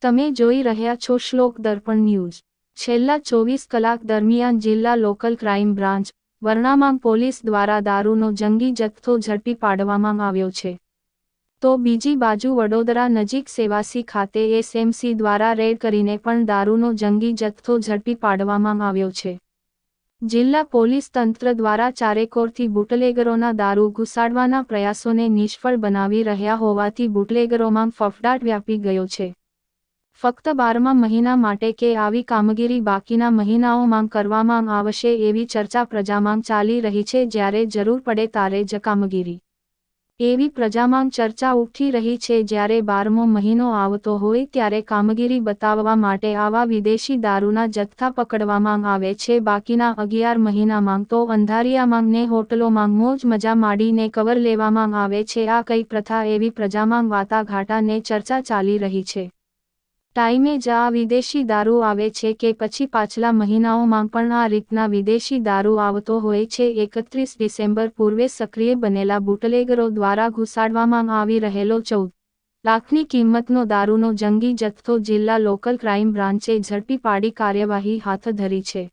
તમે જોઈ રહ્યા છો શ્લોક દર્પણ ન્યૂઝ। છેલ્લા 24 કલાક દરમિયાન જિલ્લા લોકલ ક્રાઇમ બ્રાન્ચ વરનામામ પોલીસ દ્વારા દારૂનો જંગી જથ્થો ઝડપી પાડવામાં આવ્યો છે। તો બીજી બાજુ વડોદરા નજીક સેવાસી ખાતે એસએમસી દ્વારા રેડ કરીને પણ દારૂનો જંગી જથ્થો ઝડપી પાડવામાં આવ્યો છે। જિલ્લા પોલીસ તંત્ર દ્વારા ચારેકોરથી બુટલેગરોના દારૂ ઘુસાડવાના પ્રયાસોને નિષ્ફળ બનાવી રહ્યા હોવાથી બુટલેગરોમાં ફફડાટ વ્યાપી ગયો છે। ફક્ત 12મા મહિના માટે કે આવી કામગીરી બાકીના મહિનાઓમાં કરવામાં આવશે એવી ચર્ચા પ્રજામાં ચાલી રહી છે, જ્યારે જરૂર પડે ત્યારે જ કામગીરી એવી પ્રજામાં ચર્ચા ઉઠી રહી છે। જ્યારે 12મો મહિનો આવતો હોય ત્યારે કામગીરી બતાવવા માટે આવા વિદેશી દારૂના જથ્થા પકડવામાં આવે છે। બાકીના 11 મહિનામાં તો અંધારિયામાં ને હોટલોમાં મોજ મજા માંડીને કવર લેવામાં આવે છે। આ કઈ પ્રથા એવી પ્રજામાં વાટાઘાટા ને ચર્ચા ચાલી રહી છે। ટાઈમે જ આ વિદેશી દારૂ આવે છે કે પછી પાછલા મહિનાઓમાં પણ આ રીતના વિદેશી દારૂ આવતો હોય છે। 31 ડિસેમ્બર પૂર્વે સક્રિય બનેલા બુટલેગરો દ્વારા ઘુસાડવામાં આવી રહેલો 14 લાખની કિંમતનો દારૂનો જંગી જથ્થો જિલ્લા લોકલ ક્રાઇમ બ્રાન્ચે ઝડપી પાડી કાર્યવાહી હાથ ધરી છે।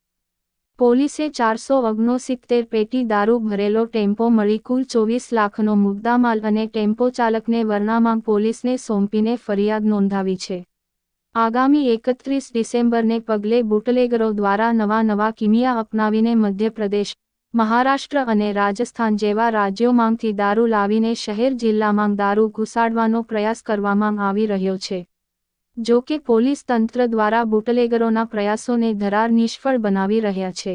પોલીસે 469 પેટી દારૂ ભરેલો ટેમ્પો મળી કુલ 24 લાખનો મુદ્દામાલ અને ટેમ્પો ચાલકને વરનામામ પોલીસને સોંપીને ફરિયાદ નોંધાવી છે। આગામી 31 ડિસેમ્બરને પગલે બુટલેગરો દ્વારા નવા કિમિયા અપનાવીને મધ્યપ્રદેશ, મહારાષ્ટ્ર અને રાજસ્થાન જેવા રાજ્યોમાંથી દારૂ લાવીને શહેર જિલ્લામાં દારૂ ઘુસાડવાનો પ્રયાસ કરવામાં આવી રહ્યો છે। જો કે પોલીસ તંત્ર દ્વારા બુટલેગરોના પ્રયાસોને ધરાર નિષ્ફળ બનાવી રહ્યા છે।